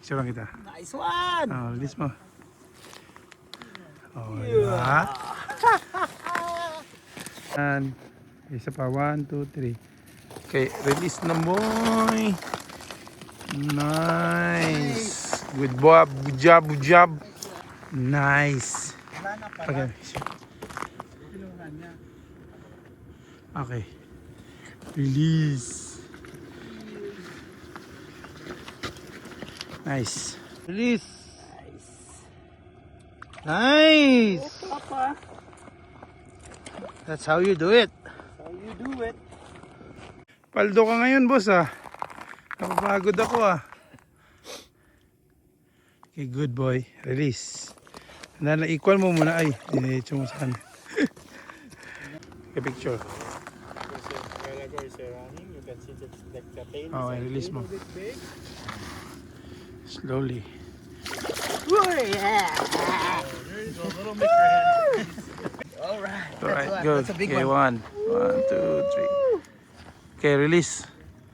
Siya bang kita? Nice one! Release mo. Diba? And, isa pa. 1, 2, 3. Okay, release na boy. Nice. Good boy. Good job, good job. Nice. Okay. Okay. Release. Nice. Release. Nice. That's how you do it. How you do it? Paldo ka ngayon, boss, ah. Napapagod ako, ah. Okay, good boy. Release. Equal mo muna. Ay, diretso mo saan. Okay, picture. Okay, release mo. Slowly. Alright, good. That's a big Okay, one. 1, 2, 3. Okay, release.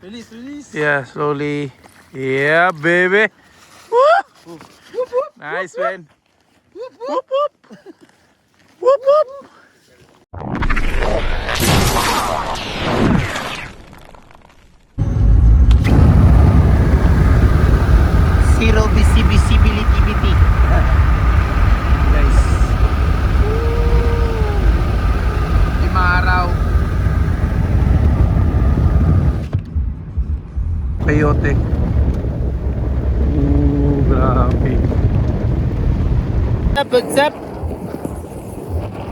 Release. Yeah, slowly. Yeah, baby. Woo! Nice, man. Whoop, whoop. Whoop, whoop. Zero visibility. Nice. Araw. Peyote. Grabe.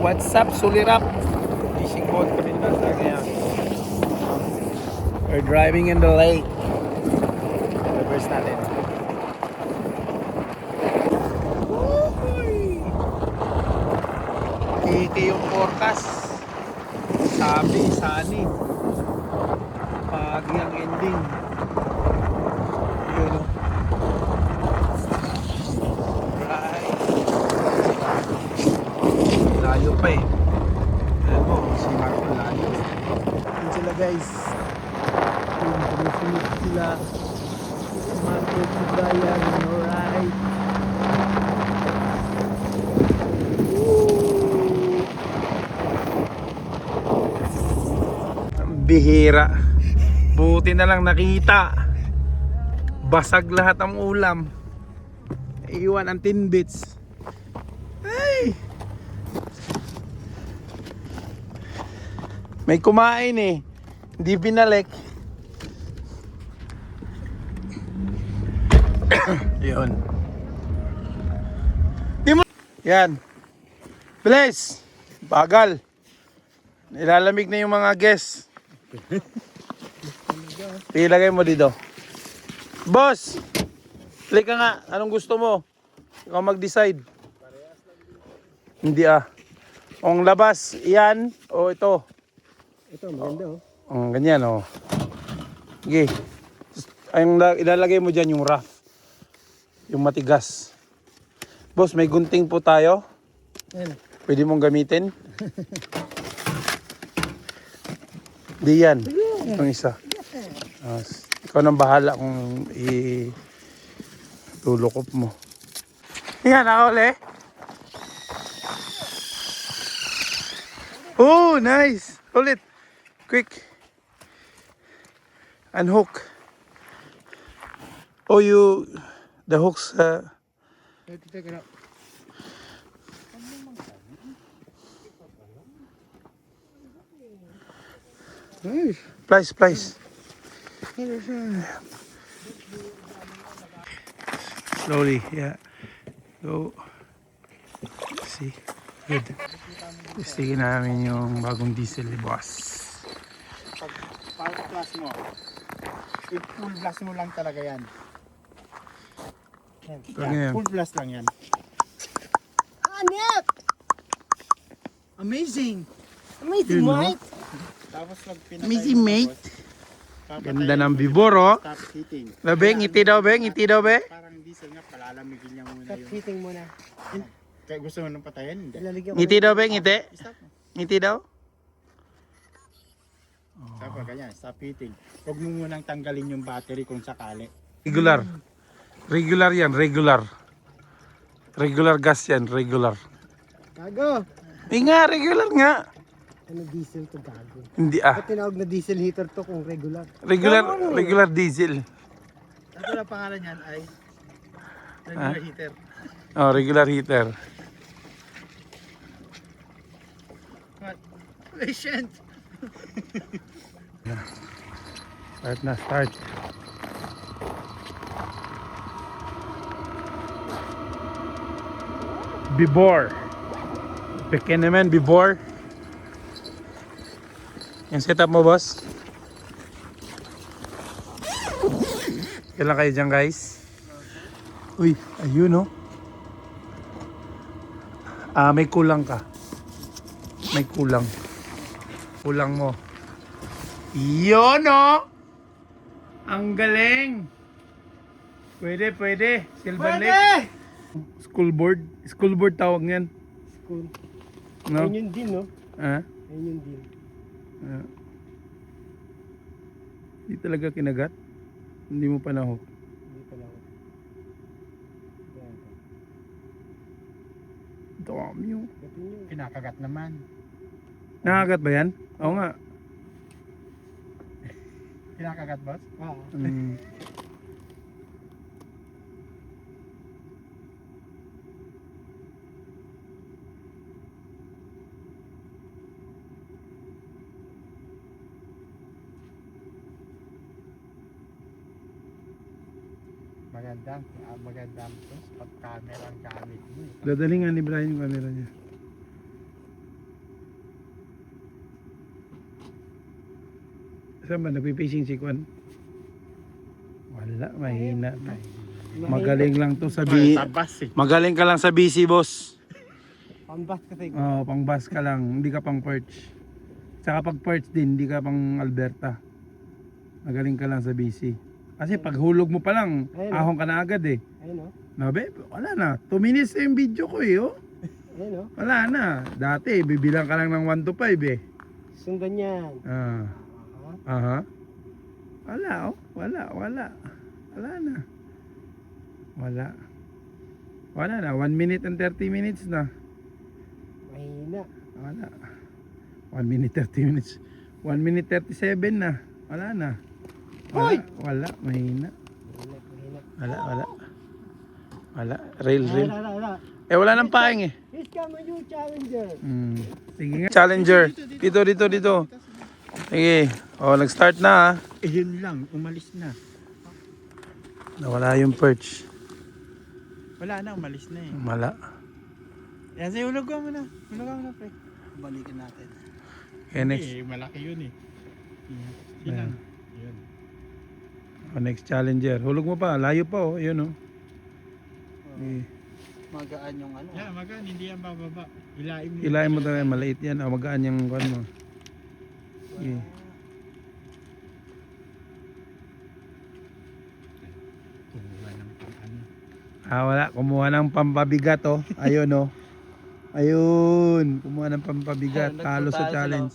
What's up, Sulirap? Fishing boat kami nasa ngayon. We're driving in the lake. Reverse natin. Ito yung forecast. Sabi, sani. Pagi ang ending. Yun o. Right. Layo pa eh. Alam mo, si Marco layo. Yun sila, guys. Yung tumusunod sila. Marco, si Brian. Alright. Bihira. Buti na lang nakita. Basag lahat ang ulam. Iwan ang tinbits. Ay! May kumain eh. Hindi binalik. Yun. Di mo. Yan. Bilis. Bagal. Nilalamig na yung mga guests. Ilagay mo dito. Boss! Click ka nga. Anong gusto mo? Ikaw mag-decide. Hindi ah. Ang labas, yan o ito. Ito, maganda oh. Ganyan oh. Sige. Ang ilalagay mo dyan yung rough. Yung matigas. Boss, may gunting po tayo. Yan. Pwede mong gamitin. Di yan. Itong isa. Ikaw nang bahala kung itulokop mo. Yan, nakahuli. Oh, nice. Hold it. Quick. Unhook. Oh, the hooks. Take it out. Nice. Plies. Slowly, yeah. Go. See. Good. Testingin namin yung bagong diesel ni boss. Pag plus mo, full plus mo lang talaga yan. Ganyan. Full plus lang yan. Hanep! Amazing! Amazing, Yun, no? mate! Tapos pinatay Amazing, mo, mate. tapos, Ganda ng bibor, oh. stop heating. Be, ngiti daw, be. Ngiti daw, be. Parang diesel nga, palalamigin niya muna Stop yun. heating muna. Kaya gusto mo nang patayin? Hindi. Ilalagyan ko. Ngiti daw, be. Ngiti. Stop mo. Ngiti daw. Stop ganyan, stop heating. Huwag mo munang tanggalin yung battery kung sakali. Regular. Regular yan, regular. Regular gas yan, regular. Gago! Nga, regular nga. Ano diesel to gago? Hindi ah. Ba't tinawag na diesel heater to kung regular? Regular diesel. Ito na pangalan niyan ay regular heater. Oh, regular heater. What? Patient! Start na, start. Before. Pekin naman, before. Yung setup mo, boss. Kailan kayo dyan, guys? Uy, ayun, oh. May kulang ka. May kulang. Kulang mo. Yun, oh! Ang galing! Pwede, pwede. Silver Lake. School board. School board tawag niyan. School. No? Ayun yun din, no? Ah? Ayun yun din. Hindi talaga kinagat. Hindi mo pa na-hook. Hindi pala ako. Dami yun. Kinakagat naman. Nakagat ba yan? Oo nga. Kinakagat, boss? Oo. Magandang pag camera ang gamit mo. Dadaling nga ni Brian yung camera niya. Saan ba? Nagpipishing si Kwan? Wala, mahina. Magaling lang to sa Magaling ka lang sa BC, boss. Pambas kasi. Oo, pang bus ka lang, hindi ka pang perch. Saka pag perch din, hindi ka pang Alberta. Magaling ka lang sa BC. Kasi pag hulog mo pa lang, Ayun, ahong ka na agad eh. Ayun, no? Nabe, wala na. 2 minutes na yung video ko eh, oh. Ayun, no? Wala na. Dati, bibilang ka lang ng 1 to 5 eh. Sundan yan. Ah. Aha. Wala, oh. Wala. Wala na. Wala na. 1 minute and 30 minutes na. Mahina. Wala. 1 minute 30 minutes. 1 minute 37 na. Wala na. Wala. Mahina. Wala. Rail. Wala. Wala nang paing eh. Here's come a new challenger. Sige nga. Challenger. Dito. Sige. Nag-start na ah. Yun lang, umalis na. Nawala yung perch. Wala na, umalis na eh. Wala. Yan, say, hulog mo na, pre. Balikan natin. Okay, next. Malaki yun eh. Ayan. Yun. Next challenger. Hulog mo pa. Layo pa oh. Yun oh. Okay. Magaan yung ano. Yeah, magaan. Hindi yan bababa. Ilaim Ilayin mo talaga. Maliit yan. Magaan yung kwan mo. Okay. Wala. Kumuha ng pampabigat oh. Ayun oh. Ayun. Kumuha ng pampabigat. Talo sa challenge.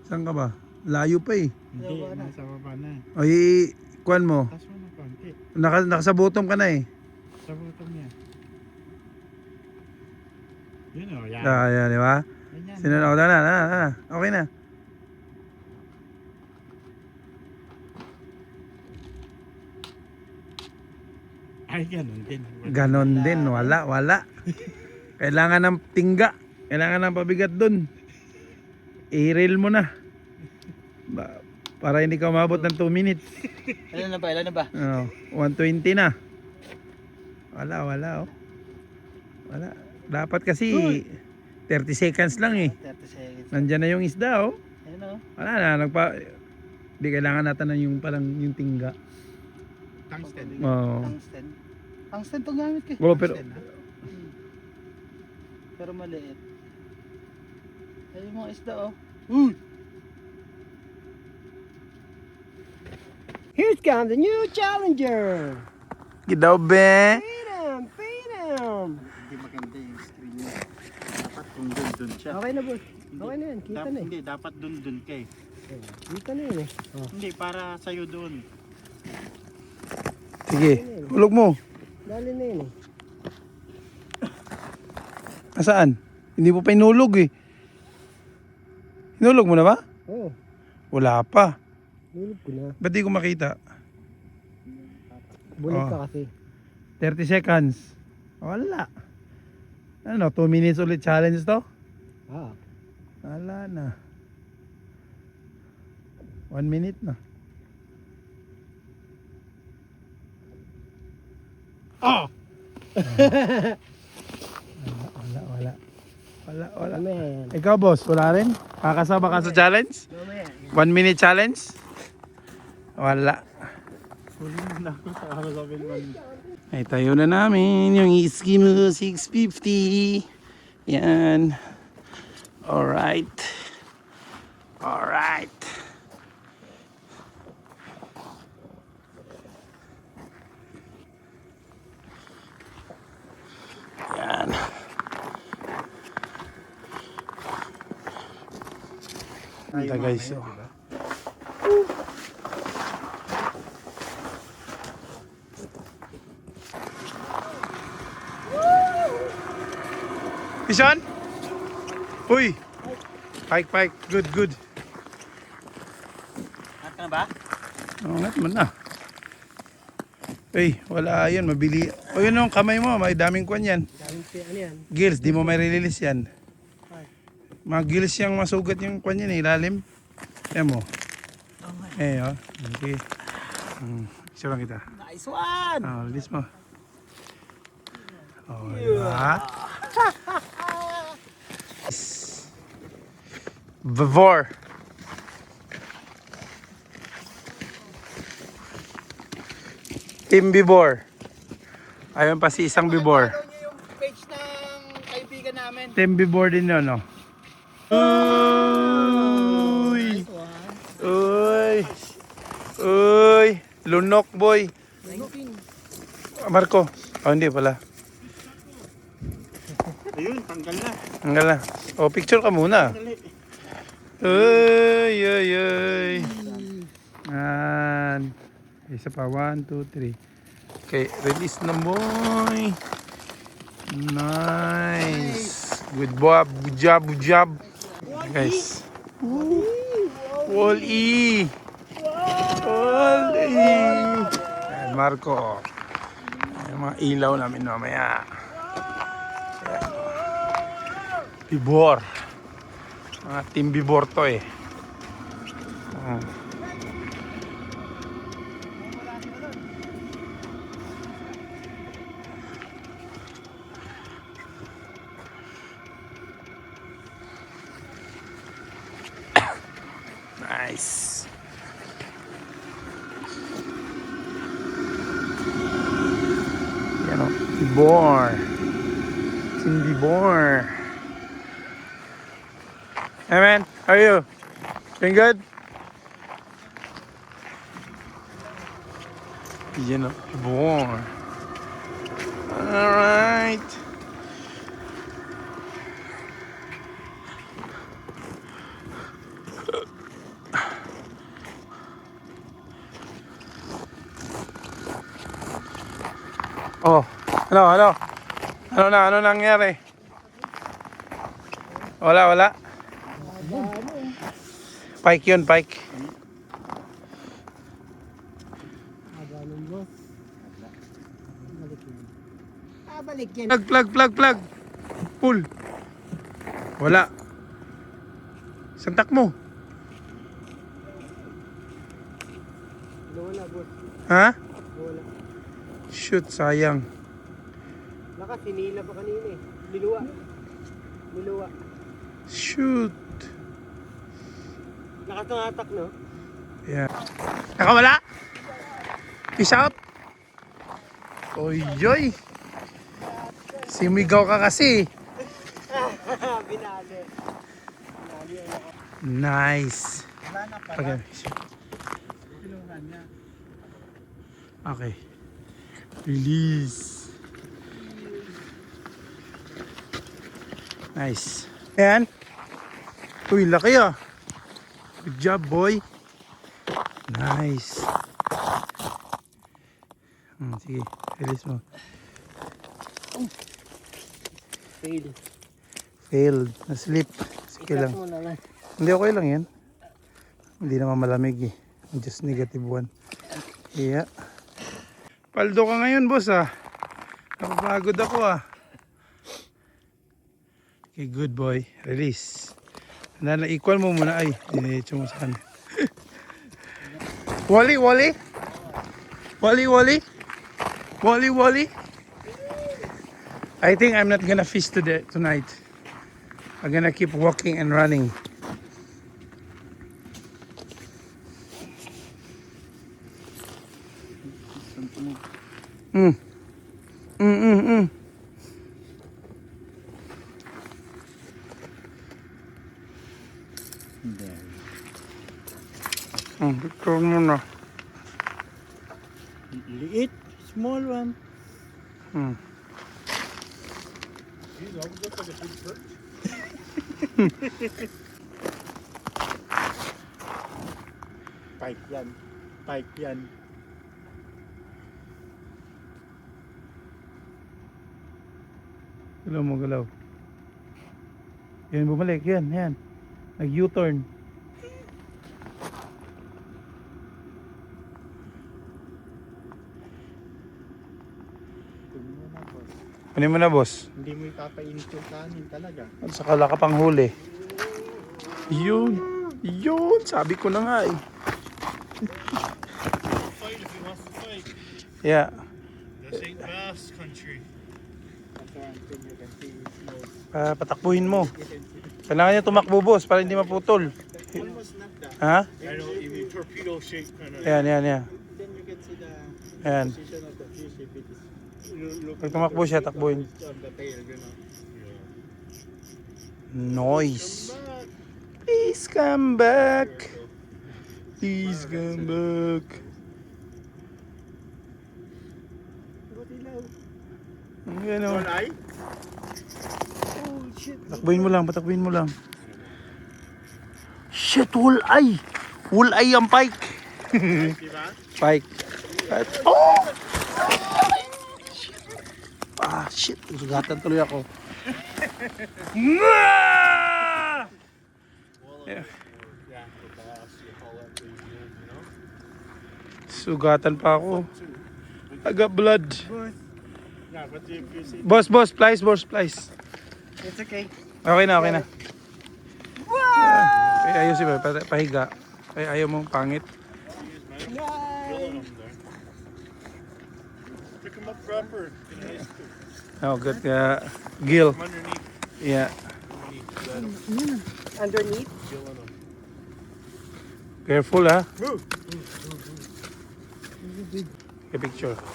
Saan ka ba? Layo pa eh. Hindi, nasa baba na. Ay, kwan mo. Taas mo na konti. Nasa bottom ka na eh. Sa bottom niya. Yun o, yan. Yan, di ba? Yan. Na. Okay na. Ay, ganun din. Ganon din. Wala. Kailangan ng tingga. Kailangan ng pabigat dun. I-reel mo na. Para hindi ka umabot ng 2 minutes. Ilan na ba? 120 na. Wala oh. Wala. Dapat kasi 30 seconds lang eh. 30 seconds. Nandyan na yung isda oh. Ayun o. Wala na. Di kailangan natin na yung tingga. Tungsten. Oo. Tungsten to gamit ko. Oo, pero pero maliit. Ayun mga isda oh. Here's come the new challenger. Gidaw be. Feed him. Hindi maganda yung screen niya. Dapat kung dun siya. Okay na boss. Okay na yan. Kita na eh. Hindi, dapat dun ka eh. Kita na yun eh. Hindi, para sa'yo dun. Sige, hulog mo. Dali na yun eh. Nasaan? Hindi mo pa inulog eh. Hinulog mo na ba? Oo, Wala pa. nulog ko na. Ba't di ko makita? Bulag Oh. ka kasi. 30 seconds. Wala. Ano, 2 minutes ulit challenge to? Ah. Wala na. 1 minute na. Ah! Wala. Wala. Amen. Ikaw boss, wala rin? Kakasama ka sa challenge? 1 minute challenge? Wala. Ay, tayo na namin yung Eskimo 650. Yan. Alright. Alright. Yan. Ito guys. Oh. Isan? Uy! Pike. Good. At ka na ba? Angat mo na. Uy, wala yun. Mabili. O yun yung kamay mo. May daming kwan yan. Ano yan? Gills, di mo may release yan. Mga gills yung masugat yung kwan yan, ilalim. Ayan mo. Oh, okay. Isa lang kita. Nice one! Release mo. Diba? Vivor. Team Bibor. Ayun pa si isang Bibor. Follow niyo yung page ng kaibigan namin. Team Bibor din yun, no? Uy! Uy! Lunok, boy. Marco. Oh, hindi pala. Ayun, tanggal na. Tanggal na. Oh, picture ka muna. Uy! And isa pa. 1, 2, 3. Okay, release na, boy. Nice. Good job. Guys. Wall-E. Ayan, Marco. Ayan, mga ilaw namin mamaya. Ayan. Bibor. Mga team Bibor to eh. Nice. Yan o. Bibor. Team Bibor. Hey man, how are you? Doing good? Yan o. Bibor. Alright. Oh, ano? Ano nangyari? Wala. Pike yun. Balik yan. Plug. Pull. Wala. Santak mo. Wala, boss. Ha? Wala. Shoot, sayang. Lakas, sinila pa kanina eh. Niluwa. Shoot. Lakas ng atak, no? Yeah. Nakawala? Fish out? Oy. Simigaw ka kasi. Binali. Nice. Wala na pala. Okay. Release. Nice. Ayan. Uy, laki ah. Good job, boy. Nice. sige. Release mo. Fail. Failed. Na-slip. Sige lang. Mo na lang. Hindi, okay lang yan. Hindi naman malamig eh. Just -1. Yeah. Paldo ka ngayon, boss ah. Napapagod ako ah. Okay, good boy. Release. Equal mo muna. Ay, dinecho mo sa kanin. Wally, Wally? Wally, Wally? Wally, Wally? I think I'm not gonna fish tonight. I'm gonna keep walking and running. Mm. Picture mo na. Liit. Small one. Pike yan. Pike yan. Galaw mo, galaw. Yan, bumalik. Yan. Nag-U-turn. Kunin mo na, boss. Hindi mo ipapainit yung kanin talaga. At saka wala ka pang huli. Yun. Sabi ko na nga eh. Fight if he wants to fight. Yeah. This ain't bass country. Patakbuhin mo. Kailangan niya tumakbo, boss, para hindi maputol. Almost not that. Ha? I know you mean torpedo shape kind of. Yan. Then you can see the Ayan. position of the fish if it is. Pag tumakbo siya, takbuhin. On the tail, you know. Noise. Please come back. Please come back. Ang All ano. eye? Patakbuhin mo lang. Shit, walleye. Walleye ang pike. Diba? Pike. Oh! Shit. Sugatan tuloy ako. Yeah. Yeah, the bass, you haul up these good, you know? Sugatan pa ako. I got blood. Yeah, but if you see, Boss, plies. it's okay. Okay na. Okay, ayos ba? Pahiga. Ayaw mong pangit. Killing them there. Pick them up proper. Oh, good. Gill. From underneath. Yeah. Underneath? Killing them. Careful, ha? Move! Okay, picture. You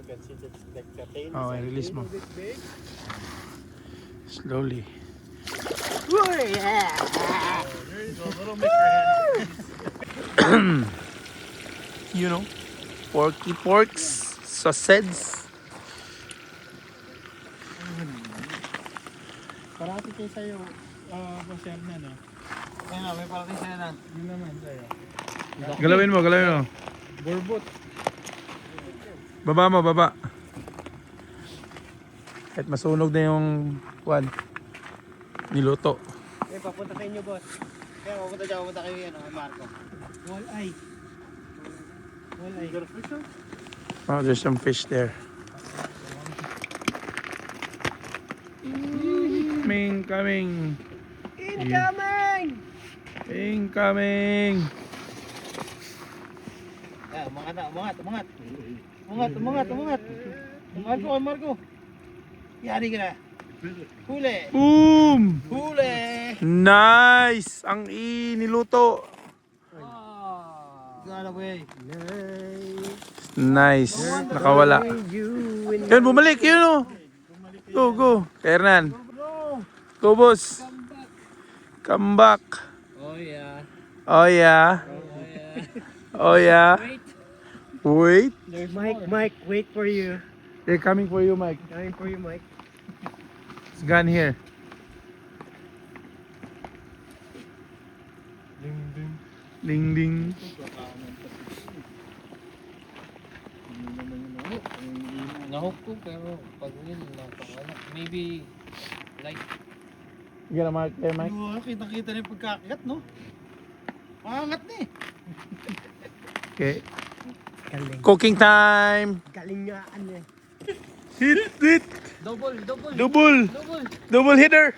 can see the tail. Oh, is a release mo. little bit big. Slowly. There you go. Little make your hand. You know, porks, sausage. Parati kayo sa'yo, Bossel na, no? Ayun na, may parati sa'yo na. Yun naman sa'yo. Galawin mo. Burbot. Baba. Kahit masunog na yung niluto. Papunta sa inyo, boss. Kaya papunta kayo yan, Marco. Walleye. You got a fish on? Oh, there's some fish there. Coming. Incoming. Yeah, umangat. Marco. Yari ka na. Huli. Boom! Huli. Nice! Ang niluto. Got away. Nice. Nakawala. Yun, bumalik. Yun, oh. Go. Hernan. Go, boss. Come back. Oh yeah. Oh, yeah. Wait. There's Mike, wait for you. They're coming for you, Mike. It's gone here. Ding. Nahook ko pero pag wheel, napakanak. Maybe like Sige na, Mark. Mike. Kita-kita na yung pagkakagat, no? Maangat na eh. Okay. Cooking time! Galing nga ano eh. Hit! double. Double hitter!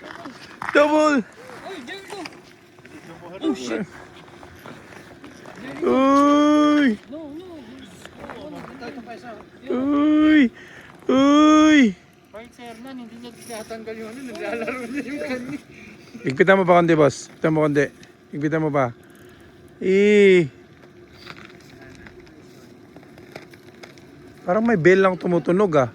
Double! Oy, Jericho! Uy! No. Uy! Kahit si Hernan, hindi niya tinatanggal yung ano, naglalaro niya yung kanya. Higpitan mo pa konti, boss. Higpitan mo pa. Parang may bell lang tumutunog ah.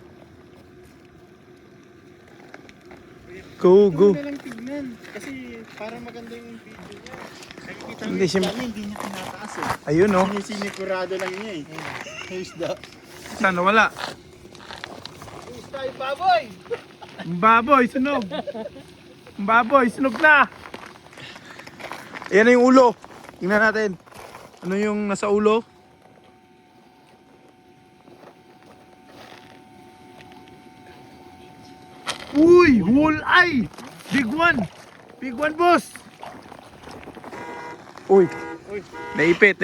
Go. Hindi lang tignan. Kasi para maganda yung video niya. Nakikita mo Hindi yung siya- isda niya, hindi niya tinataas eh. Ayun oh. Sinisigurado lang niya eh. Yung isda. Saan nawala? Isda yung baboy! Baboy, sunog. Baboy, sunog na. Ayan na yung ulo. Tingnan natin. Ano yung nasa ulo? Uy, walleye. Big one, boss. Uy. Naipit.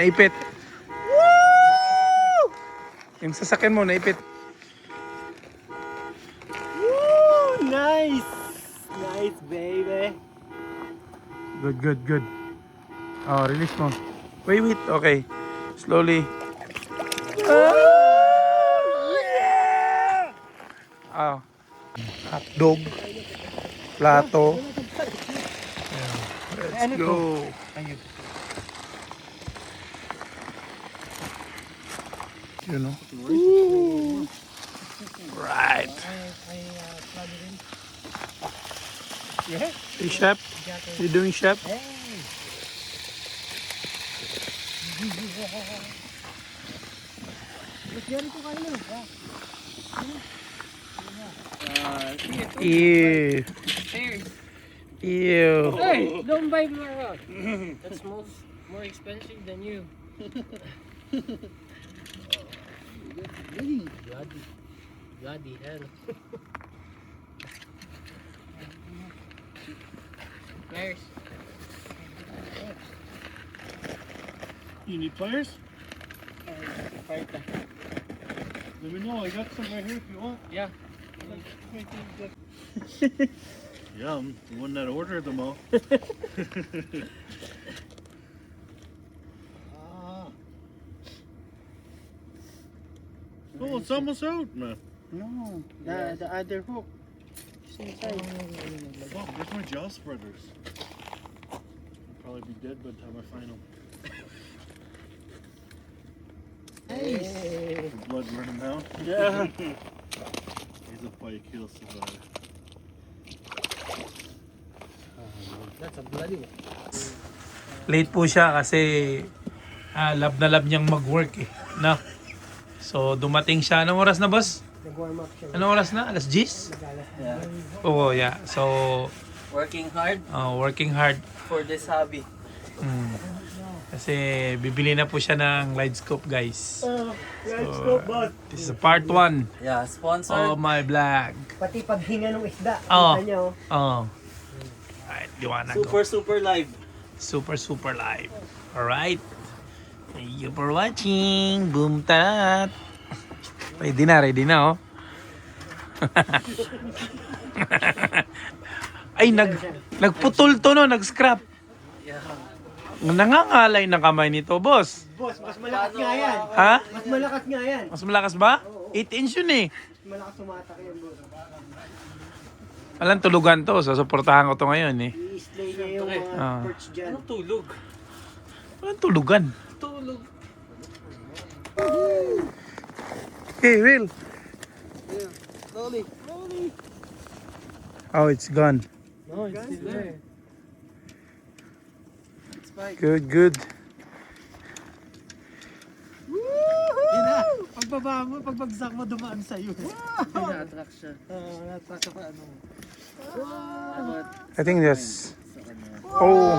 Woo! Yung sasakyan mo, naipit. Woo! Nice! Nice, baby. Good. Oh, release mo. Wait. Okay. Slowly. Oh. Hotdog. Plato. Let's go. You know. Right. Hey, chef. You doing, chef? Ew. Ew. Hey, don't buy more rock. That's more expensive than you. Bloody hell. Pliers. You need pliers? Let me know, I got some right here if you want. Yeah. Yum, the one that ordered them all. Oh, it's almost out, man. No, the other hook. It's inside. Fuck, where's my jaw spreaders? I'll probably be dead by the time I find them. Nice. The blood running down. Yeah. He's a pike, he'll survive. That's a bloody one. Late po siya kasi love na love niyang mag-work eh. No? So dumating siya. Anong oras na, boss? Nag-warm up siya. Anong oras na? Alas 10? Yeah. Oo, yeah. So, Working hard working hard. for this hobby. Kasi bibili na po siya ng light scope, guys. Let's go, bud. This is part 1 Yeah, sponsored. of my vlog. Pati paghinga ng isda. Oo. Kita niyo. Alright, diwanag ko. Super live. Super live. Alright. Thank you for watching. Boom tat. Ready na oh. Ay, nagputol to no, nag-scrap. Yeah. Nangangalay ng kamay nito, boss. Boss, mas malakas nga yan. Ha? Mas malakas nga yan. Mas malakas ba? 8 inch yun eh. Mas malakas tumatak yan, boss. Walang tulugan to, so suportahan ko to ngayon eh. I-slay niya yung mga Ah. perch dyan. Anong tulog? Walang tulugan. Tulog. Hey, Will. Slowly. Oh, it's gone. No, it's still there. Good. Yun na, pagbaba mo, pagbagsak mo, dumaan sa'yo. Na-attract siya. Nasa ka ano. I think that's... Oh.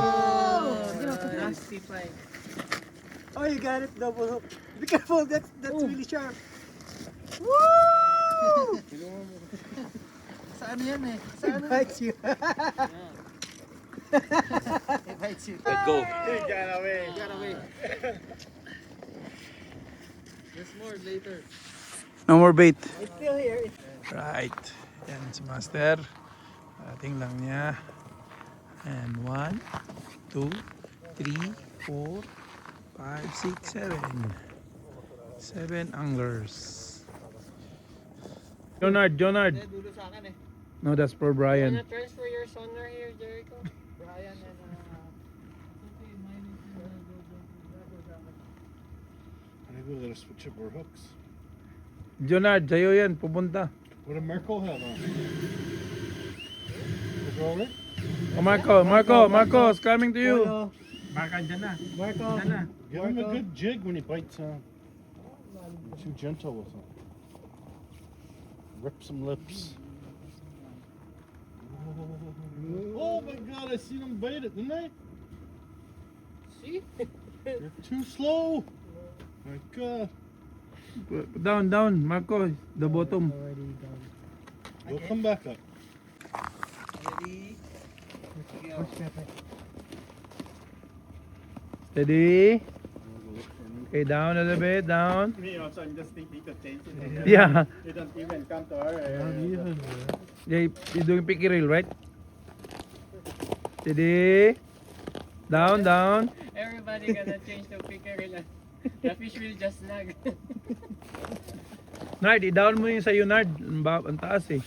Nasty fight. Oh, you got it, double hook. Be careful, that's really sharp. Saan yan eh? Saan? Bites you. It bites you. Let go. Got away. Got away. There's more later. No more bait. It's still here. Right. Yan si Master. Ating lang niya. And 1, 2, 3, 4, 5, 6, 7. 7 anglers. Jonard. Dulo sa akin eh. No, that's for Brian. Wanna transfer your sonar here, Jericho? Brian and I will let us switch up our hooks. Jonard, sa'yo yan. Pupunta. What did Marco have on? Roll it? Oh, Marco, it's coming to you. Marco. Give him a good jig when he bites on. You're too gentle with him. Rip some lips. Oh my god, I seen him bite it, didn't I? See? You're too slow. My god. Down, Marco. The bottom. We'll come back up. Steady. Okay, down a little bit, down. me also. I'm just thinking to change it. Yeah. You don't even come to our You're doing picky reel, right? Steady. Down. Everybody gonna change to pickerel. The fish will just snag. Nard, i-down mo yung sa'yo, Nard. Ang taas eh.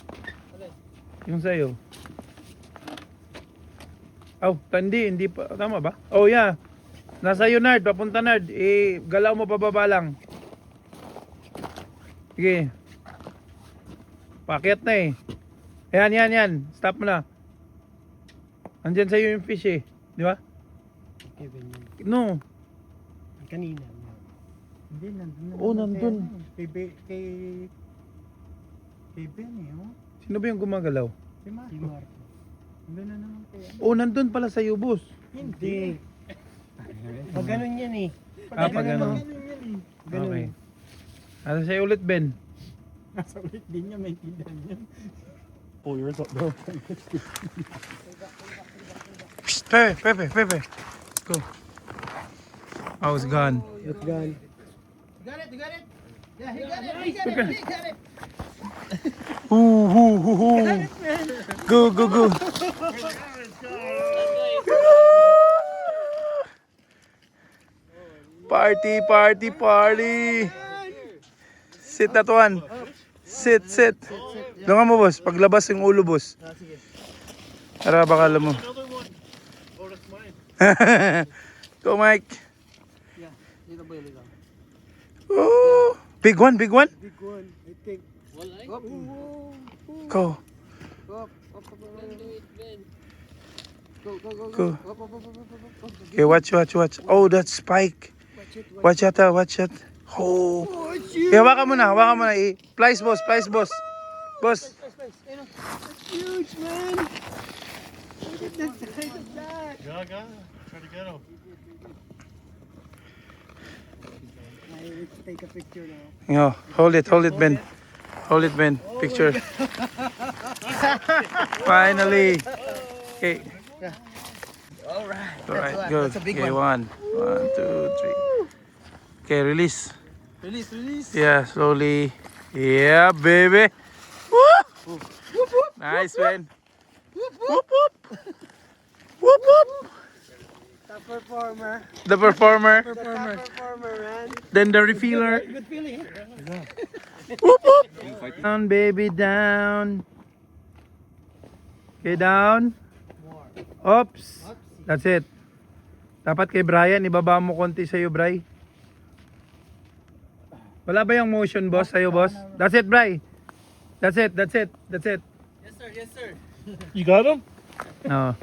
Yung sa'yo. Oh, hindi pa. Tama ba? Oh, yeah. Nasa iyo, Nard. Papunta, Nard. Galaw mo pababa lang. Sige. Pakyat na eh. Yan. Stop mo na. Andyan sa'yo yung fish eh. Di ba? Kevin. No. Kanina. Hindi, nandun. Oh, nandun. Kay Ben eh, oh. Sino ba yung gumagalaw? Si Marco. Si Marco. Nandun na naman kaya. Oh, nandun pala sa'yo, boss. Hindi. Pag ganun yan eh. Pag ano. Ganun. Okay. Nasa sa'yo ulit, Ben. Nasa ulit din niya, may tindahan yan. Pull yours up, bro. Pepe. Go. I was gone. It's gone. You got it? Yeah, he got it. Hoo. Go. Party. Sit that one. Sit. Lunga mo, boss. Paglabas yung ulo, boss. Tara, baka alam mo. Another one. Oh, that's mine. Go, Mike. Dito ba yung Oh, big one. Big one, I think. Walay. Go. Go. Okay, watch. Oh, that's Spike. Watch out. Oh. Hawakan mo na. Plies, boss. Boss. Huge, man. Look at the size of that. Gaga. Try to get him. Let's take a picture now. Yo, hold it, Ben. Picture. Finally. Okay. Alright, good. Okay, one, two, three. Okay, release. Release. Yeah, slowly. Yeah, baby. Woo! Nice, man. Whoop. Top performer. The performer. Top performer, man. Then the refiller. Good feeling. Whoop. Down, baby, down. Okay, down. Oops. That's it. Dapat kay Brian, ibaba mo konti sa'yo, Bri. Wala ba yung motion, boss, sa'yo, boss? That's it, Bri. That's it. Yes, sir. You got him? Oo.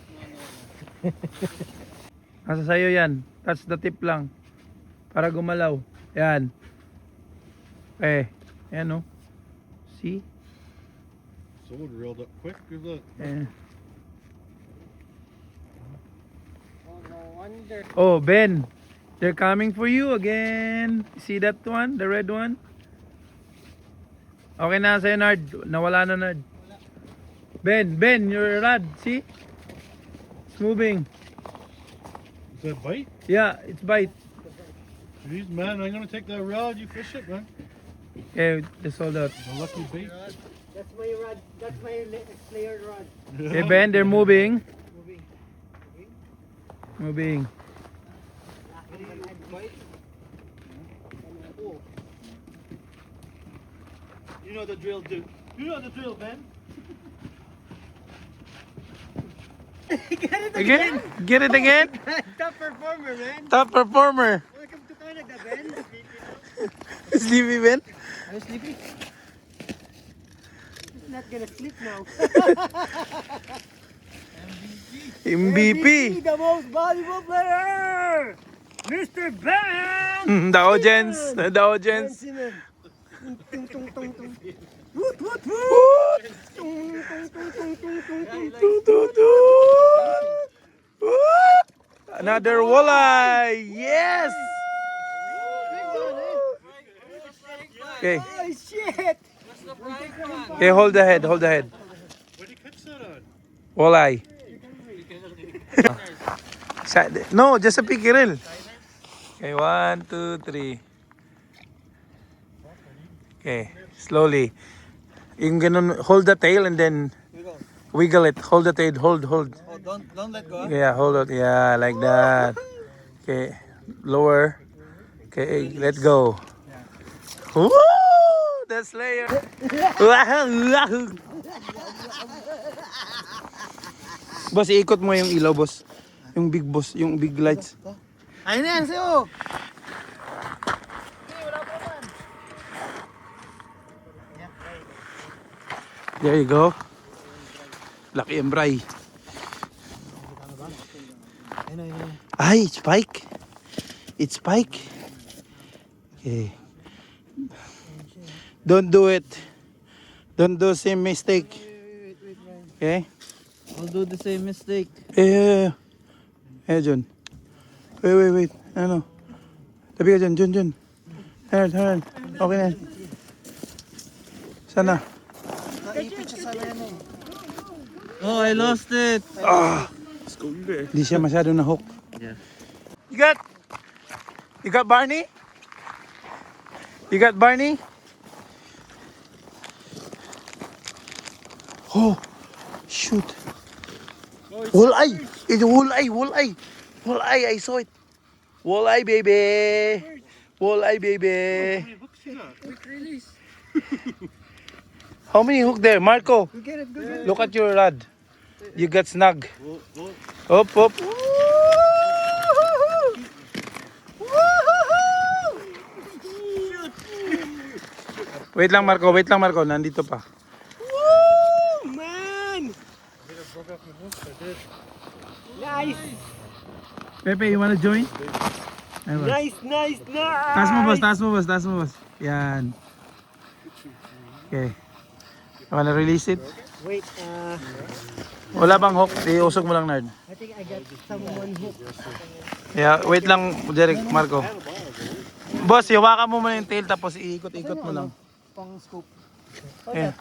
Nasa sa'yo yan. Touch the tip lang. Para gumalaw. Yan. Ayan, oh. See? Someone reeled up quick. Good luck. Oh, no wonder. Oh, Ben. They're coming for you again. See that one? The red one? Okay na sa'yo, Nard. Nawala na, Nard. Ben, your rod. See? It's moving. Is that bite? Yeah, it's bite. Jeez, man, I'm gonna take that rod. You fish it, man. Okay, just hold out. The lucky bait. That's my rod. That's my player rod. Okay, Ben, they're moving. Moving. You know the drill, dude. You know the drill, Ben. Again? Get it again? Top performer, man. Top performer. Welcome to Canada, Ben. Sleepy Ben? I'm sleepy. He's not gonna sleep now. MVP. The most valuable player, Mr. Ben. The audience. The audience. Tung, tung, tung, tung. Woot, woot, woot. Tung, tung, tung, tung, tung, tung, tung. Toot, toot, toot. Woot. Another walleye. Yes. Okay. Oh, shit. Okay, hold the head. Hold the head. Where did you catch that on? Walleye. No, just a pickerel. Okay, 1, 2, 3. Okay, slowly. You can hold the tail and then wiggle it. Hold the tail. Hold. Oh, don't let go. Yeah, hold it. Yeah, like that. Okay, lower. Okay, let go. Woo! The slayer. Boss, iikot mo yung ilaw, boss. Yung big boss, yung big lights. Ayun na yan, sa'yo. There you go. Lucky Embray. Ay, it's Pike. It's Pike. Okay. Don't do it. Don't do same mistake. Okay? I'll do the same mistake. Eh, John. Wait. Ano? Tabi ka dyan, John. Turn. Okay na yan. Sana. Oh, I lost it. Hindi siya masyado na hook. Yeah. You got Barney? You got Barney? Oh, shoot. Walleye! It's walleye. Walleye, I saw it. Walleye, baby. Quick release. How many hook there, Marco? Get it, good. Look at your rod. You got snug. Up. Wait lang Marco. Nandito pa. Woo, man. Nice. Pepe, you wanna join? Nice. Taas mo boss. Yan. Okay. You wanna release it? Wait, Wala bang hook? Iusog mo lang, Nard. I think I got someone hook. Yeah, wait lang, Derek, Marco. Boss, hawakan mo muna yung tail tapos iikot-ikot mo lang. Pang scoop. Yeah.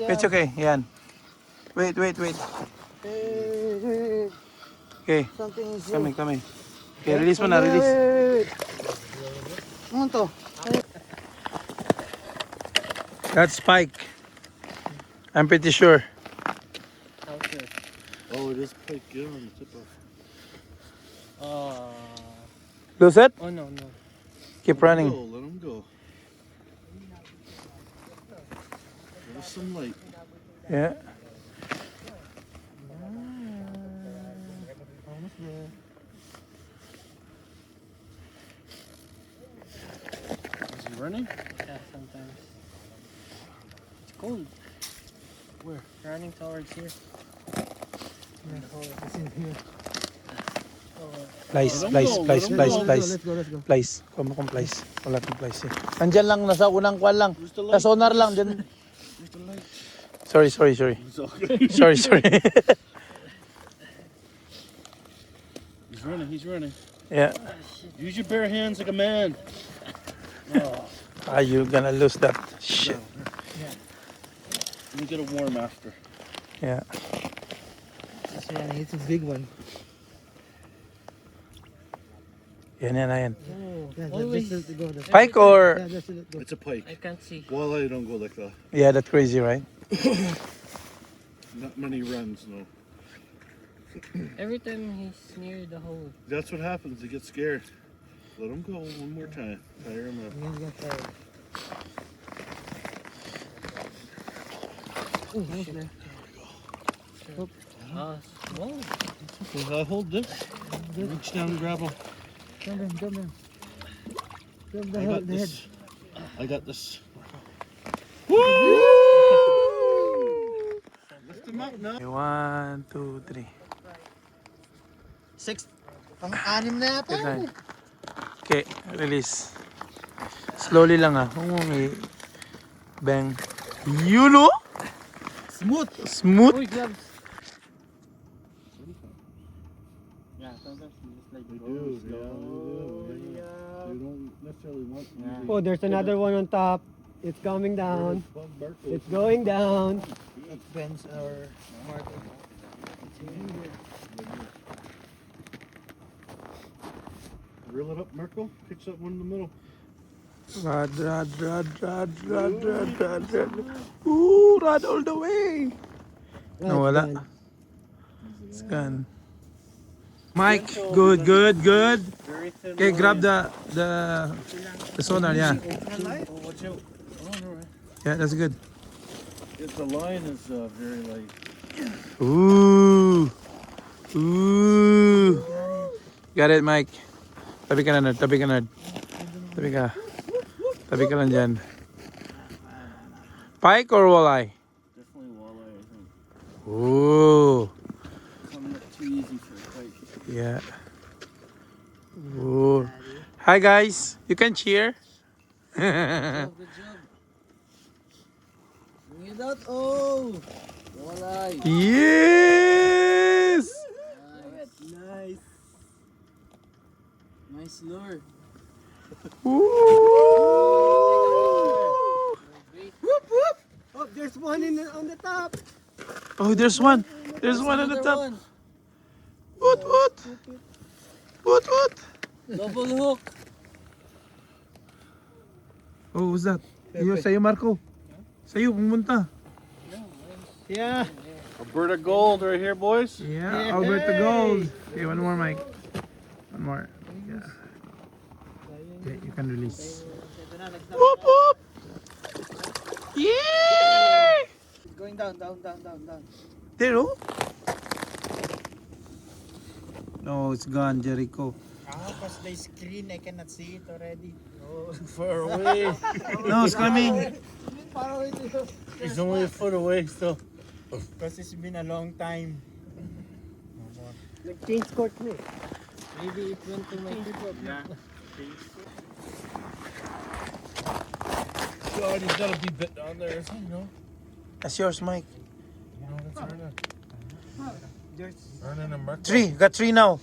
It's okay, yan. Wait. Okay, Something is kami. Okay, release mo na, release. Ano to? That's Spike. I'm pretty sure. Oh, it is quite good on the tip off. Lose it? Oh, no. Keep running. Let him go. Give us some light. Yeah. Is he running? Yeah, sometimes. It's cold. Where? Running towards here. Plies. Let's go. Plies. Come plies. Wala tong plies eh. Nandyan lang, nasa unang kwan lang. Sa sonar lang. Dyan. Sorry. Sorry. He's running. Yeah. Use your bare hands like a man. Are you gonna lose that shit? We get a warm after. Yeah. It's a big one. Yan, yan, yan. Always. Pike or... It's a pike. I can't see. Walleye don't go like that. Yeah, that's crazy, right? Not many runs, no. Every time he's near the hole. That's what happens. They get scared. Let him go one more time. Tire him up. He's got tired. Whoa. I hold this. Reach down and grab him. Jump in. I got this. I got this. Lift him up now. 1, 2, 3. 6. Pang-anim na yata. Good night. Okay, release. Slowly lang ah. Bang. You know? Smooth. Smooth. Uy, gloves. Yeah, sometimes you just like They go do. slowly Yeah. up. They don't necessarily want to. Oh, there's another one on top. It's coming down. It's going down. It bends our marker. Reel it up, Marco. Picks up one in the middle. Rod. Ooh, rod all the way. No, wala. It's gone. Mike, good. Very thin. Okay, grab the sonar, yeah. Oh, watch out. Yeah, that's good. The line is very light. Ooh. Got it, Mike. Tabi ka na, Tabi ka. Tabi ka lang dyan. Pike or walleye? Definitely walleye, I think. Ooh. Coming up too easy for a pike. Yeah. Ooh. Hi guys. You can cheer. Good job. Bring it out. Oh! Walleye. Yes! Nice. Nice lure. Ooh. Oh, there's one on the top. Oh, there's one. There's one on the top. What? Double hook. Oh, what's that? Sa'yo, Marco. Sa'yo, pumunta. Yeah. Alberta gold right here, boys. Yeah, Alberta Gold. Okay, one more, Mike. One more. Yeah. Okay, you can release. Whoop. Yeah! Going down. There, oh. No, it's gone, Jericho. Because the screen, I cannot see it already. Oh, far away. No, it's coming. He's only a foot away still. Because it's been a long time. Nag-change court na eh. Maybe it went to my flip-flop. Yeah. God, he's got a be bit down there, isn't he? No? That's yours, Mike. No, that's Erna and Marco. 3. Got 3 now.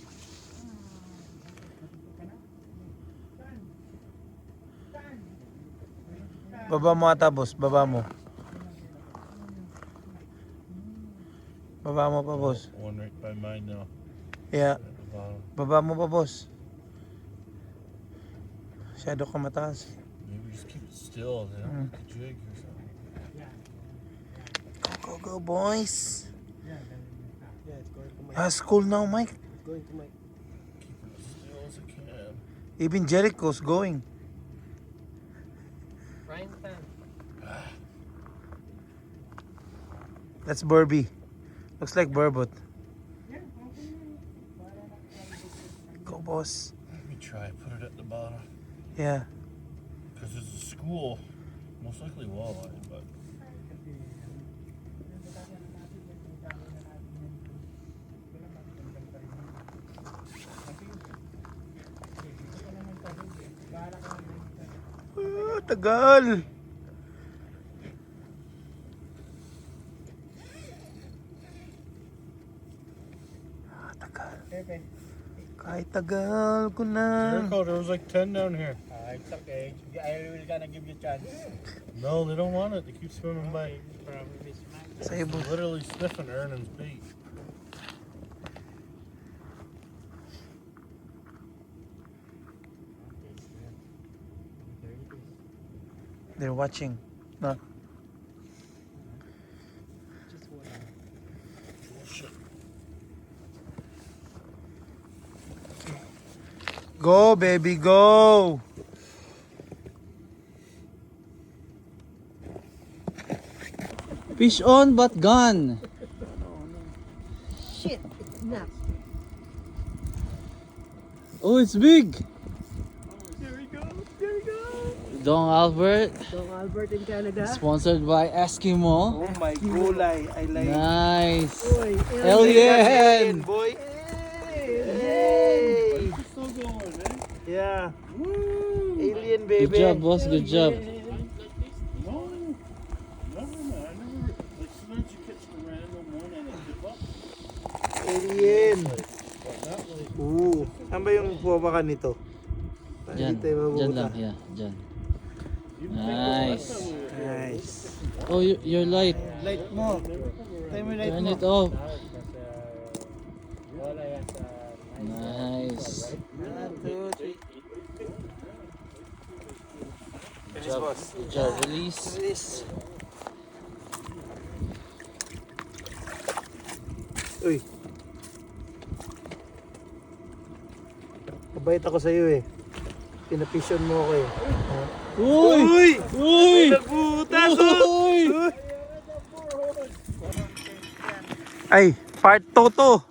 Baba mo ata, boss. Baba mo. Baba mo pa, boss. One right by mine now. Yeah. At the bottom. Baba mo pa, boss. Masyado ka mataas. Maybe just keep it still. They don't like a jig or something. Go, boys. Yeah, it's going to my. It's cool now, Mike. It's going to my. Keep it as still as it can. Even Jericho's going. Frying pan. That's Burby. Looks like Burbot. Go, boss. Let me try. Put it at the bottom. Yeah. Because it's a school. Most likely walleye, but. Tagal. Tagal. Kahit tagal ko na. Jericho, there was like 10 down here. It's okay. I will gonna give you a chance. No, they don't want it. They keep swimming by. Sa'yo, boss. Literally sniffing Ernan's bait. They're watching. No. Go, baby, go. Fish on but gone. Shit, it's not. Oh, it's big. There we go. There we go. Don Albert, Dong Albert in Canada. sponsored by Eskimo. Oh my gulay. I like Nice. Oy, Alien. boy. Hey. Still going, eh? Yeah. Alien, baby. Good job, boss. Good job. No. Never, man. I never. Like sometimes you catch the random one and it dip up. Alien. But not like. Ooh. Saan ba yung puwabakan nito? Dyan. Hindi tayo Dyan mabuta. lang. Yeah, dyan. You Nice. Nice. Oh, your light. Light mo. Tayo mo light Turn mo. it off. Wala yan sa... Nice. 1, 2, 3. Good job. Good job. Release. Release. Uy. Kabait ako sa'yo eh. Pinapisyon mo ako eh. Uy! Uy! Uy! Nagbutas! Uy! Ay, part 2 to.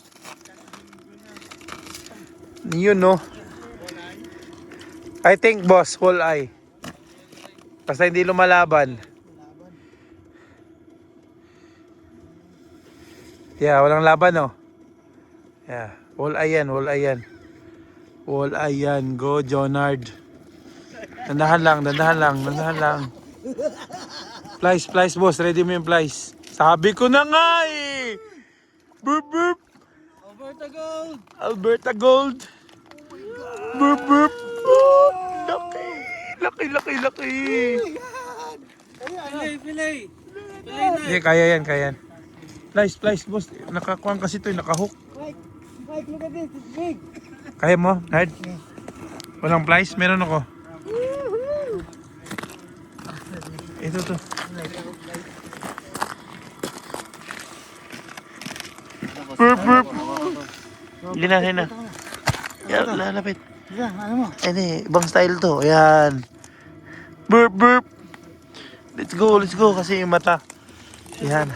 Yun no. I think boss, walleye. Basta hindi lumalaban. Yeah, walang laban no. Yeah, walleye yan, walleye yan. Walleye yan, go Jonard. Dandahan lang, dandahan lang, dandahan lang. Plies, boss, ready mo yung plies. Sabi ko na nga eh. Burp, burp. Alberta Gold! Alberta Gold. Burp, burp. Oh, laki. Laki. Filay! Hindi, kaya yan. Plies, boss. Nakakuha kasi ito, nakahook. Mike, look at this. It's big. Kaya mo, Nard? Walang plies? Meron ako. Ito to. Burp. Hindi na. Yan, lalapit. Hindi, ibang style to. Ayan. Burp. Let's go. Kasi yung mata. Yan.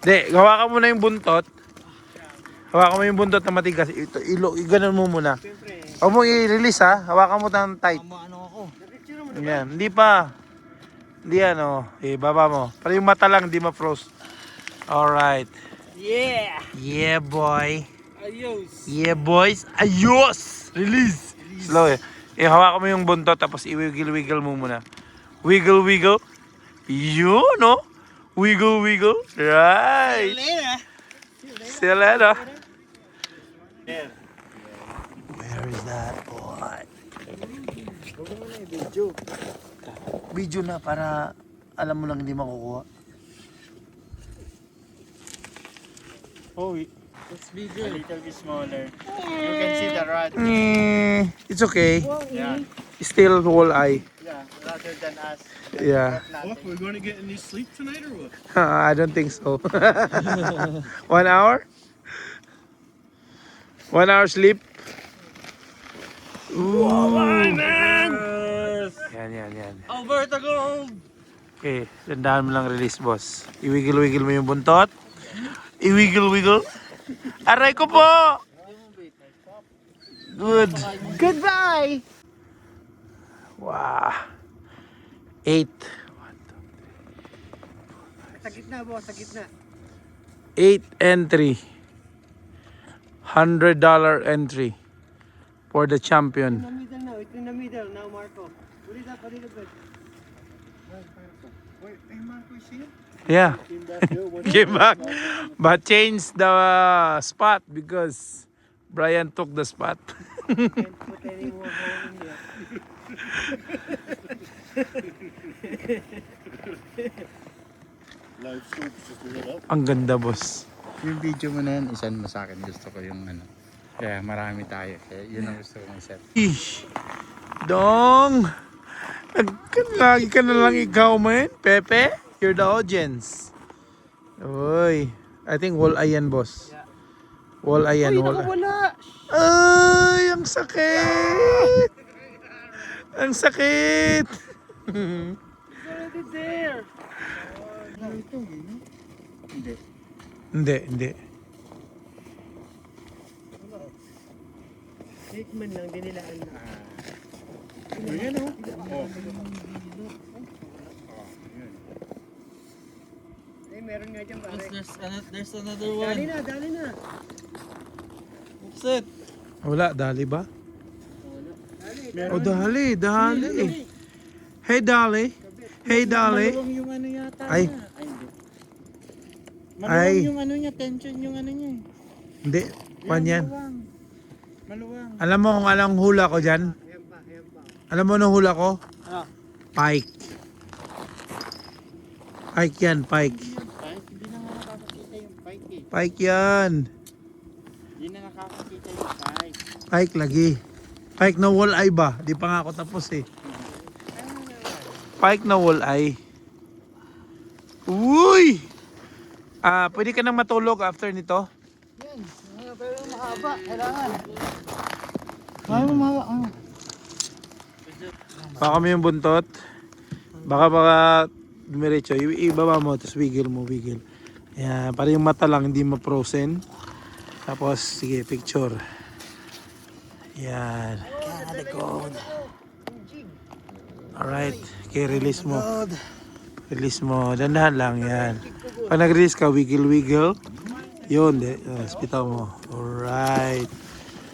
Hindi, hawakan mo na yung buntot. Hawakan mo yung buntot na matigas. Ito, ganun mo muna. Huwag mo i-release ha. Hawakan mo ng tight. Yan. Hindi pa. Hindi yan oh. Baba mo. Para yung mata lang, hindi ma-froze. Alright. Yeah, boy. Ayos! Yeah, boys. Ayos! Release! Slow eh. Hawakan mo yung buntot tapos i-wiggle mo muna. Wiggle. Yun, no? Wiggle. Right. See you later. Where is that boy? Video na para alam mo lang hindi makukuha. Oh, It's a bigger. little bit smaller. You can see the rod. It's okay. Yeah. Still walleye. Yeah, rather than us. Yeah. What? We're going to get any sleep tonight or what? I don't think so. 1 hour? 1 hour sleep? Ooh. Yan. Alberta Gold! Okay, tandaan mo lang release, boss. I-wiggle mo yung buntot. I-wiggle. Aray ko po! Good. Goodbye. Wow. 8. Sa gitna, boss. Sa gitna. 8 entry. $100 entry for the champion. In the middle now. It's in the middle now, Marco. Pull it up a little bit. Wait, hey Marco, you see it? Yeah. Came back here. Came back. But changed the spot because Brian took the spot. Can't put any more hole in here. Live scoop, just lit up. Ang ganda, boss. Yung video mo na yan, isan mo sa akin. Gusto ko yung ano. Kaya marami tayo. Kaya yun ang gusto kong set. Ish. Dong! Lagi ka na lang ikaw, man. Pepe, you're the audience. Uy. I think wall-eye yan, boss. Wall-eye yan. Wall-eye. Ay, ang sakit! Ang sakit! Hindi. Hindi. Hickman lang, dinilaan na. Ayan o. Oh. Eh, meron nga dyan pare. There's another Dali one. na, dali na. What's it? Wala, dali ba? Dali. Oh, dali. Hey, dali. Hey, dali. Maluwang yung ano yata Ay. niya. Ay, hindi. Ay. Maluwang yung ano niya, tension yung ano niya. Hindi. Pan yan. Maluwang. Maluwang. Alam mo kung anong hula ko dyan? Ayan pa, ayan pa. Alam mo anong hula ko? Ano? Pike. Pike yan, pike. Pike, hindi na nga nakakakita yung pike eh. Pike yan. Hindi na nakakakita yung pike. Pike lagi. Pike na wall-eye ba? Di pa nga ako tapos eh. Pike na wall-eye. Uy! Pwede ka nang matulog after nito? Pero mahaba, kailangan. Ano mawa? Ano? Baka kami yung buntot. Baka dumiretso. Ibaba mo, tapos wiggle mo, wiggle. Ayan, para yung mata lang, hindi ma-frozen. Tapos, sige, picture. Yan. Likod. Alright. Okay, release mo. Release mo. Dandahan lang, yan. Pag nag-release ka, wiggle. Yun, spitaw mo. Alright.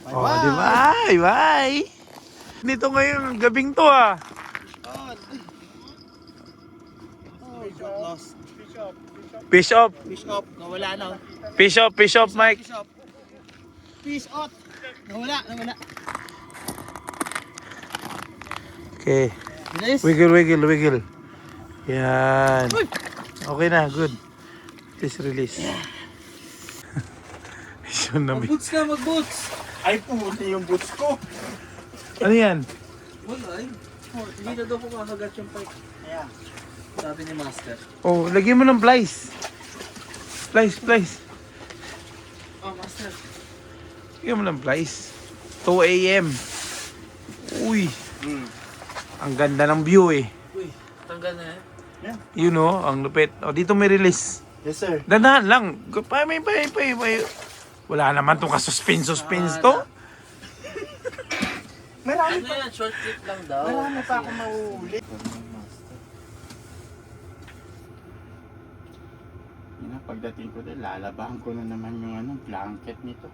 Oh, di ba? Bye! Dito ngayon, gabing to ah. Lost. Fish off. Fish up. Nawala na. Fish off, Mike. Fish up. Fish out. Nawala. Okay. Bilis. Wiggle. Yan. Okay na, good. Please release. Yun na, Mag-boots na, mag-boots. Ay, pumunti yung boots ko. ano yan? Wala eh. Hindi na daw kumakagat yung pike. Ayan. Sabi ni Master. Oh, lagyan mo ng plies. Plies. Oh, Master. Lagyan mo ng plies. 2 a.m. Uy. Ang ganda ng view eh. Uy, tanggal na eh. You know, ang lupit. O, dito may release. Yes, sir. Dandahan lang. May. Wala naman itong ka-suspense to. Marami Ano yan? Short clip lang daw. Marami pa ako mauuli. Yun na, pagdating ko doon, lalabahan ko na naman yung blanket nito.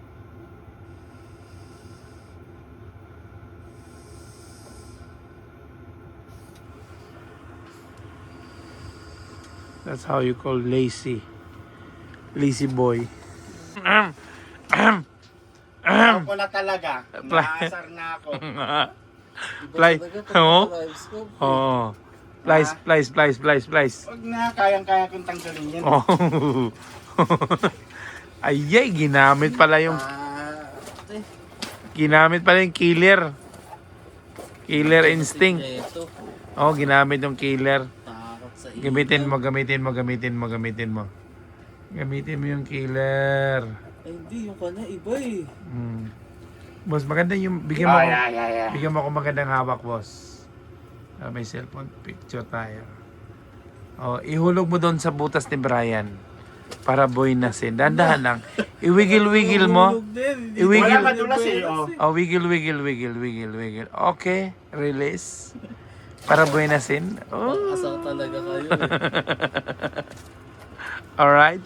That's how you call lazy. Lazy boy. Ako na talaga. Naasar na ako. Fly. Oo. Lives ko. Oh. Plies. Huwag na, kayang-kaya kong tanggalin yan. Oh. Ayay, ginamit pala yung killer. Killer instinct. Ito. Oh, ginamit yung killer. Takot sa iyo. Gamitin mo. Gamitin mo yung killer. Ay, hindi. Yung kanya iba eh. Boss, maganda yung bigyan mo ako magandang hawak, boss. May cellphone picture tayo. Oh, ihulog mo doon sa butas ni Brian para boynasin. Dandahan lang. I-wiggle mo. Hulog din. I-wiggle. Wala madulas eh, oh. Oh, wiggle. Okay, release. Para boynasin. Oh. Asal talaga kayo eh. Alright.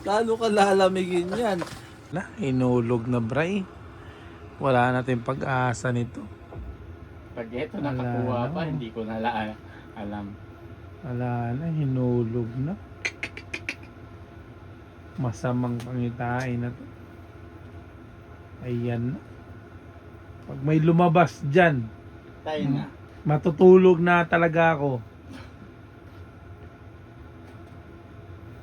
Lalo ka lalamigin yan. Na, inulog na, Bray. Wala natin pag-asa nito. Pag ito nakakuha Wala pa, na. hindi ko na alam. Wala na, hinulog na. Masamang pangitain na to. Ayan na. Pag may lumabas dyan, Tayo na. Matutulog na talaga ako.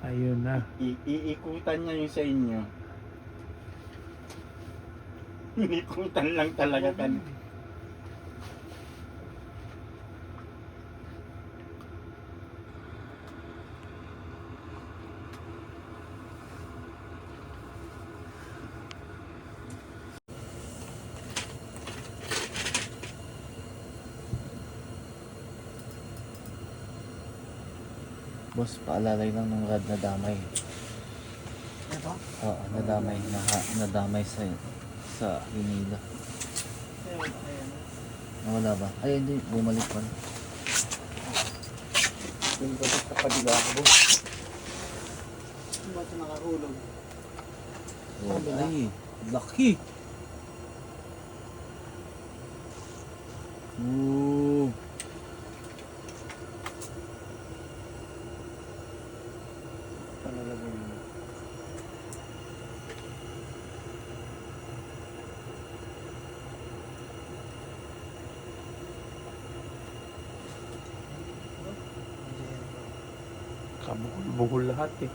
Ayun na. Iikutan niya yung sa inyo. Iikutan lang talaga kan. Boss, paalalay lang ng rad na damay. Ito? Oo, nadamay sa hinila. Nawala ba? Ay, hindi. Bumalik pa. Yung kapit sa kabila ko. Ba't siya nakahulog? Oh, ay, laki! Ooh. Kabukol-bukol lahat eh.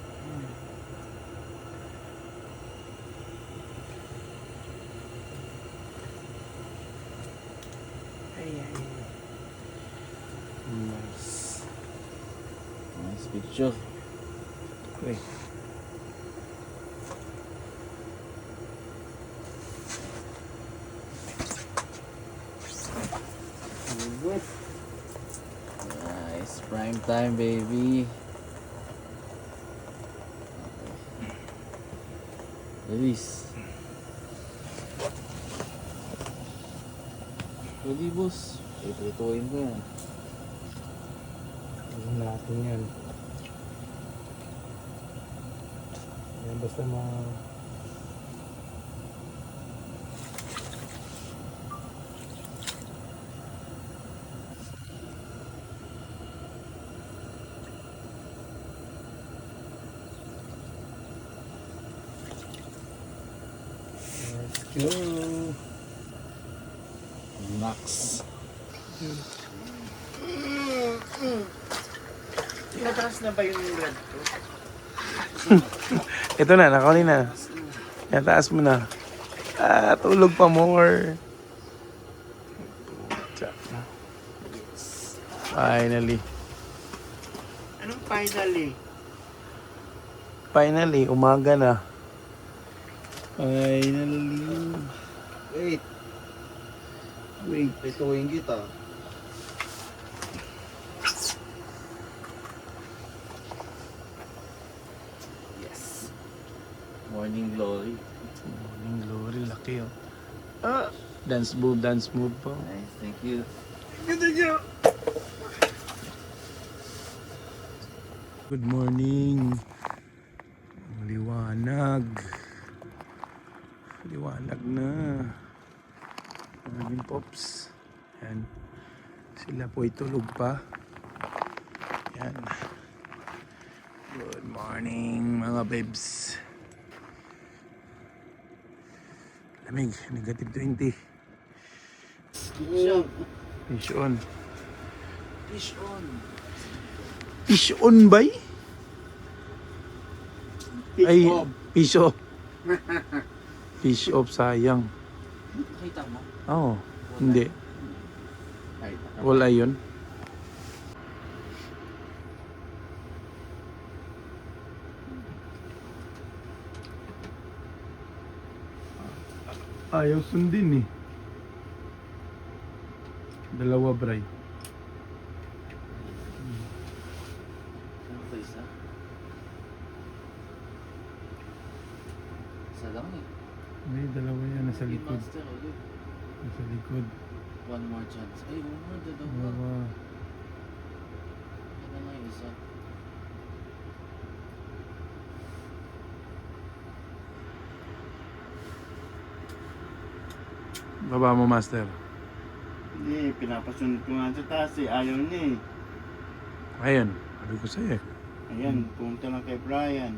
Nice. Nice picture. Okay. Nice. Prime time, baby. Release. Ready, boss. Iprituin ko yan. Alam natin yan. Yan basta Let's go. Max. Tinataas na ba yung red ko? Ito na, nakawin na. Yan, taas mo na. Ah, tulog pa more. Finally. Anong finally? Finally, umaga na. Finally. Wait. Ituwing kita. Morning glory. Morning glory, laki oh. Ah, dance move po. Nice, thank you. Good morning. Liwanag. Liwanag na. Morning pops. Yan. Sila po tulog pa. Yan. Good morning mga babes. Lamig, negative 20. Fish on. Fish on. Fish on bay? Fish Ay, off. fish off. Fish off, sayang. Nakita mo? Oo, hindi. Ay, Wala yun. Ayaw sundin eh. Dalawa bray. Ano ba isa? Isa lang eh. May dalawa yan nasa Game likod. master ulit. Nasa likod. One more chance. Ay, one more. Dadaw pa. Dalawa. Ano na yung isa? Baba mo, master. hindi, pinapasunod ko nga sa taas eh. Ayaw niya eh. Ayun, sabi ko sa'yo eh. Ayan, pumunta lang kay Brian.